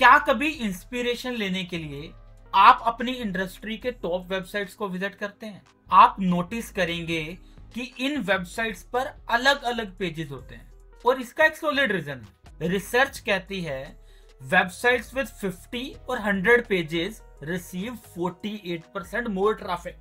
क्या कभी इंस्पिरेशन लेने के लिए आप अपनी इंडस्ट्री के टॉप वेबसाइट्स को विजिट करते हैं? आप नोटिस करेंगे कि इन वेबसाइट्स पर अलग अलग पेजेस होते हैं और इसका एक सॉलिड रीजन है। रिसर्च कहती है वेबसाइट्स विद 50 और 100 pages receive 48% more traffic,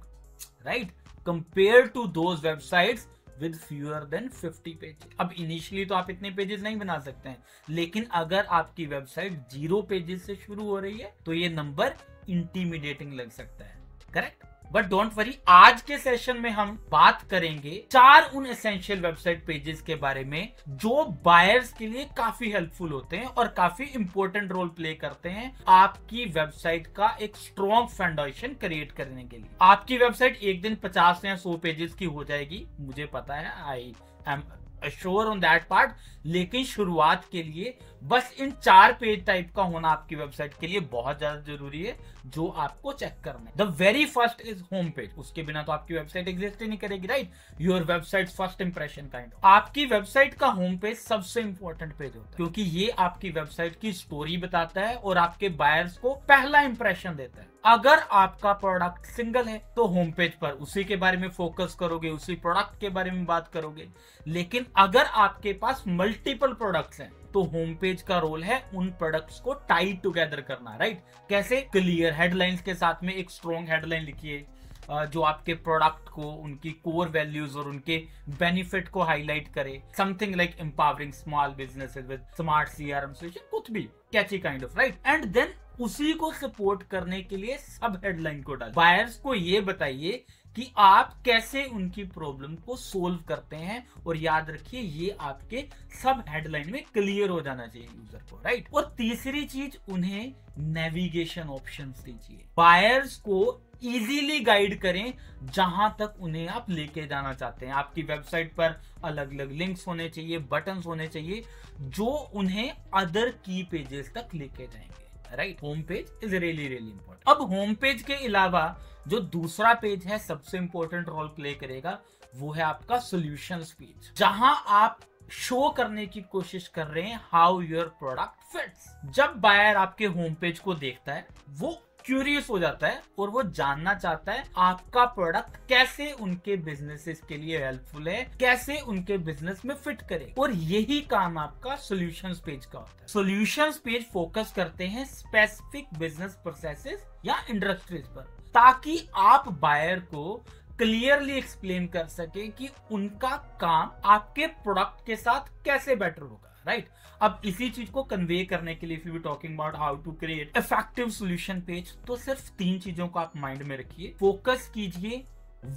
right, compare to those websites with fewer than 50 pages. अब इनिशियली तो आप इतने पेजेस नहीं बना सकते हैं, लेकिन अगर आपकी वेबसाइट 0 पेजेस से शुरू हो रही है तो ये नंबर इंटिमिडेटिंग लग सकता है, करेक्ट? बट डोंट वरी, आज के सेशन में हम बात करेंगे 4 उन एसेंशियल वेबसाइट पेजेस के बारे में जो बायर्स के लिए काफी हेल्पफुल होते हैं और काफी इंपॉर्टेंट रोल प्ले करते हैं आपकी वेबसाइट का एक स्ट्रॉन्ग फाउंडेशन क्रिएट करने के लिए। आपकी वेबसाइट एक दिन 50 या 100 पेजेस की हो जाएगी, मुझे पता है, I am sure on that part, लेकिन शुरुआत के लिए बस इन 4 पेज टाइप का होना आपकी वेबसाइट के लिए बहुत ज्यादा जरूरी है जो आपको चेक करना है। The very first is home page. उसके बिना तो आपकी वेबसाइट एग्जिस्ट ही नहीं करेगी, right? Your website first impression kind of. आपकी वेबसाइट का होम पेज सबसे इंपॉर्टेंट पेज होता है क्योंकि ये आपकी वेबसाइट की स्टोरी बताता है और आपके बायर्स को पहला इंप्रेशन देता है। अगर आपका प्रोडक्ट सिंगल है तो होम पेज पर उसी के बारे में फोकस करोगे, उसी प्रोडक्ट के बारे में बात करोगे, लेकिन अगर आपके पास मल्टीपल प्रोडक्ट्स हैं तो होम पेज का रोल है उन प्रोडक्ट्स को टाई टुगेदर करना, राइट? कैसे? क्लियर हेडलाइंस के साथ में एक स्ट्रॉन्ग हेडलाइन लिखिए जो आपके प्रोडक्ट को, उनकी कोर वैल्यूज और उनके बेनिफिट को हाईलाइट करे। Something like empowering small businesses with smart CRM solution, कुछ भी catchy kind of, right? And then उसी को सपोर्ट करने के लिए सब हेडलाइन को डाल। बायर्स को ये बताइए कि आप कैसे उनकी प्रॉब्लम को सोल्व करते हैं और याद रखिए ये आपके सब हेडलाइन में क्लियर हो जाना चाहिए यूजर को, राइट? और तीसरी चीज, उन्हें नेविगेशन ऑप्शंस दीजिए। बायर्स को इजीली गाइड करें जहां तक उन्हें आप लेके जाना चाहते हैं। आपकी वेबसाइट पर अलग अलग लिंक्स होने चाहिए, बटन्स होने चाहिए जो उन्हें अदर की पेजेस तक लेके जाएंगे, right? Home page is really really important. अब होम पेज के अलावा जो दूसरा पेज है सबसे इंपॉर्टेंट रोल प्ले करेगा वो है आपका सॉल्यूशंस पेज, जहां आप शो करने की कोशिश कर रहे हैं हाउ योर प्रोडक्ट फिट्स। जब बायर आपके होम पेज को देखता है वो क्यूरियस हो जाता है और वो जानना चाहता है आपका प्रोडक्ट कैसे उनके बिजनेसेस के लिए हेल्पफुल है, कैसे उनके बिजनेस में फिट करे, और यही काम आपका सॉल्यूशंस पेज का होता है। सॉल्यूशंस पेज फोकस करते हैं स्पेसिफिक बिजनेस प्रोसेसेस या इंडस्ट्रीज पर, ताकि आप बायर को क्लियरली एक्सप्लेन कर सके कि उनका काम आपके प्रोडक्ट के साथ कैसे बेटर होगा, राइट? अब इसी चीज को कन्वे करने के लिए if you talking about how to create effective solution page, तो सिर्फ 3 चीजों को आप माइंड में रखिए। फोकस कीजिए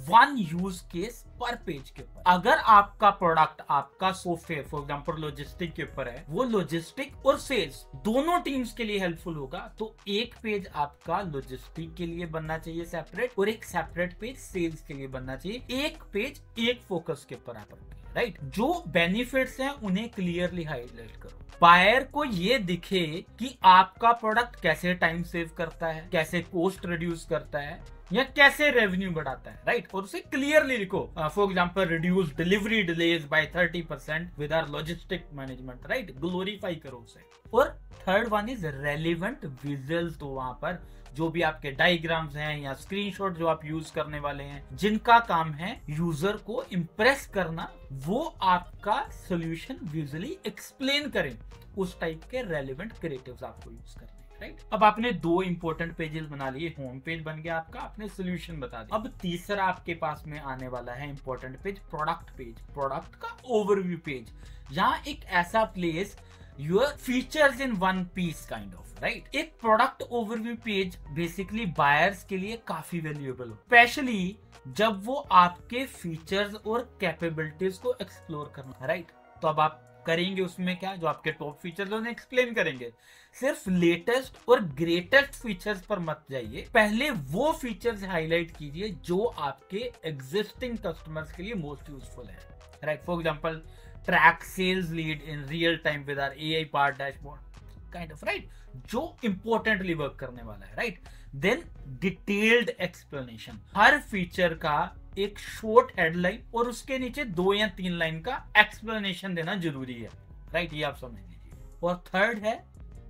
1 यूज केस पर पेज के ऊपर। अगर आपका प्रोडक्ट, आपका सॉफ्टवेयर फॉर एग्जांपल लॉजिस्टिक के ऊपर है, वो लॉजिस्टिक और सेल्स दोनों टीम्स के लिए हेल्पफुल होगा, तो एक पेज आपका लॉजिस्टिक के लिए बनना चाहिए सेपरेट और एक सेपरेट पेज सेल्स के लिए बनना चाहिए। एक पेज एक फोकस के ऊपर आप रखें, राइट? जो बेनिफिट्स हैं उन्हें क्लियरली हाईलाइट करो। बायर को ये दिखे कि आपका प्रोडक्ट कैसे टाइम सेव करता है, कैसे कॉस्ट रिड्यूस करता है या कैसे रेवेन्यू बढ़ाता है, राइट? और उसे क्लियरली लिखो, for example reduce delivery delays by 30% with our logistic management, right? Glorify करो उसे। और third one is relevant visuals, तो वहां पर जो भी आपके डायग्राम्स हैं या स्क्रीनशॉट जो आप यूज करने वाले हैं, जिनका काम है यूजर को इंप्रेस करना, वो आपका सॉल्यूशन विजुअली एक्सप्लेन करें। उस टाइप के रेलेवेंट क्रिएटिव्स आपको यूज करने, राइट? अब आपने 2 इंपॉर्टेंट पेजेस बना लिए, होम पेज बन गया आपका, आपने सॉल्यूशन बता दिया। अब तीसरा आपके पास में आने वाला है important page, product page, product का ओवरव्यू पेज। यहाँ एक ऐसा place your features in one piece kind of, right? एक product overview page basically buyers के लिए काफी वैल्यूएबल हो, स्पेशली जब वो आपके फीचर्स और कैपेबिलिटीज को एक्सप्लोर करना, राइट? तो अब आप करेंगे उसमें क्या, जो आपके टॉप फीचर्स उन्हें एक्सप्लेन करेंगे। सिर्फ लेटेस्ट और ग्रेटेस्ट फीचर्स पर मत जाइए, पहले वो फीचर्स हाईलाइट कीजिए जो आपके एग्जिस्टिंग कस्टमर्स के लिए मोस्ट यूजफुल है, right? For example track sales lead in real time with our AI powered dashboard kind of, right? जो इंपॉर्टेंटली वर्क करने वाला है, राइट? देन डिटेल्ड एक्सप्लेनेशन, हर फीचर का एक शॉर्ट हेडलाइन और उसके नीचे 2 या 3 लाइन का एक्सप्लेनेशन देना जरूरी है, राइट? ये आप समझ लीजिए। और थर्ड है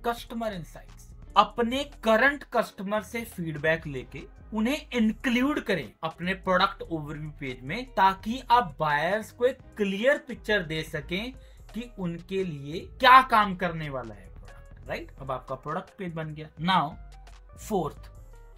कस्टमर इनसाइट्स। अपने करंट कस्टमर से फीडबैक लेके उन्हें इंक्लूड करें अपने प्रोडक्ट ओवरव्यू पेज में, ताकि आप बायर्स को एक क्लियर पिक्चर दे सकें कि उनके लिए क्या काम करने वाला है प्रोडक्ट, राइट। अब आपका प्रोडक्ट पेज बन गया। नाउ फोर्थ,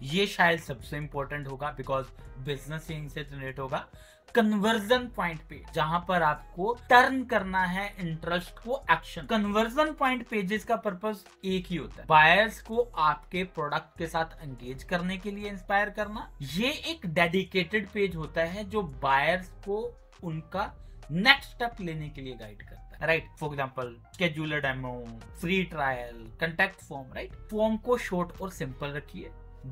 ये शायद सबसे इंपॉर्टेंट होगा बिकॉज बिजनेस यहीं से जनरेट होगा, कन्वर्जन पॉइंट पे, जहां पर आपको टर्न करना है इंटरेस्ट को एक्शन। कन्वर्जन पॉइंट पेजेस का पर्पस एक ही होता है, बायर्स को आपके प्रोडक्ट के साथ एंगेज करने के लिए इंस्पायर करना। ये एक डेडिकेटेड पेज होता है जो बायर्स को उनका नेक्स्ट स्टेप लेने के लिए गाइड करता है, right. For example scheduler demo, free trial, contact form, right. Form को शॉर्ट और सिंपल रखिए।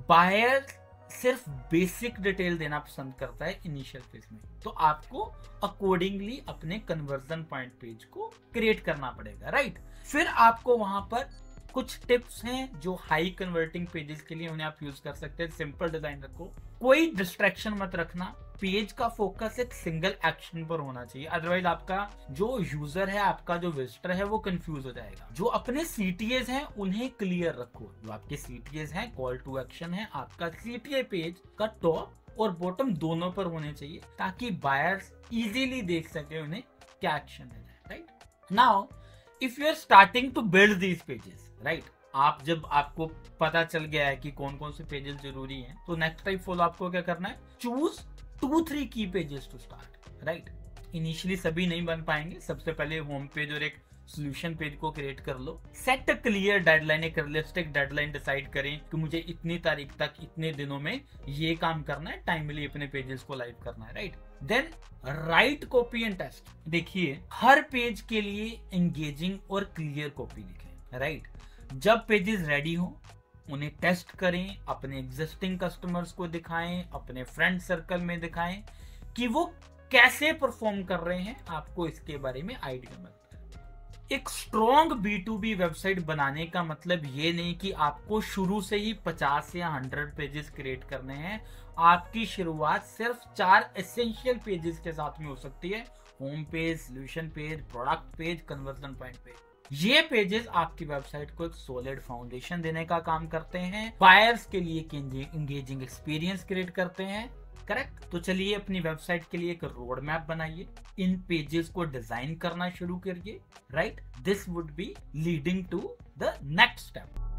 बायर सिर्फ बेसिक डिटेल देना पसंद करता है इनिशियल फेज में, तो आपको अकॉर्डिंगली अपने कन्वर्जन पॉइंट पेज को क्रिएट करना पड़ेगा, राइट। फिर आपको वहां पर कुछ टिप्स हैं जो हाई कन्वर्टिंग पेजेस के लिए उन्हें आप यूज कर सकते हैं। सिंपल डिजाइन रखो, कोई डिस्ट्रैक्शन मत रखना, पेज का फोकस एक सिंगल एक्शन पर होना चाहिए, अदरवाइज आपका जो यूजर है, आपका जो विजिटर है, वो कंफ्यूज हो जाएगा। जो अपने सीटीएस हैं उन्हें क्लियर रखो। जो आपके सीटीएस हैं, कॉल टू एक्शन है, आपका सीटीए पेज का टॉप और बॉटम दोनों पर होने चाहिए, ताकि बायर्स इजीली देख सके उन्हें क्या एक्शन है, right. Now if you are starting to build these pages, right, आप जब आपको पता चल गया है कि कौन कौन से पेजेस जरूरी हैं, तो नेक्स्ट टाइप फॉलो आपको क्या करना है, चूज 2-3 की pages to start, right. Initially सभी नहीं बन पाएंगे, सबसे पहले होम पेज और एक सोल्यूशन पेज को क्रिएट कर लो। सेट क्लियर डेडलाइन, एक रियलिस्टिक डेडलाइन डिसाइड करें कि मुझे इतनी तारीख तक इतने दिनों में ये काम करना है, टाइमली अपने पेजेस को लाइव करना है, right. Then write copy and test. देखिए, हर पेज के लिए एंगेजिंग और क्लियर कॉपी लिखें, राइट। जब पेजेस रेडी हो उन्हें टेस्ट करें, अपने एग्जिस्टिंग कस्टमर्स को दिखाएं, अपने फ्रेंड सर्कल में दिखाएं कि वो कैसे परफॉर्म कर रहे हैं, आपको इसके बारे में आइडिया मिलता है। एक स्ट्रॉन्ग B2B वेबसाइट बनाने का मतलब ये नहीं कि आपको शुरू से ही 50 या 100 पेजेस क्रिएट करने हैं। आपकी शुरुआत सिर्फ 4 एसेंशियल पेजेस के साथ में हो सकती है, home page, solution page, product page, conversion point page. ये पेजेस आपकी वेबसाइट को एक सॉलिड फाउंडेशन देने का काम करते हैं, बायर्स के लिए एंगेजिंग एक्सपीरियंस क्रिएट करते हैं, करेक्ट। तो चलिए अपनी वेबसाइट के लिए एक रोड मैप बनाइए, इन पेजेस को डिजाइन करना शुरू करिए, right. This would be leading to the next step.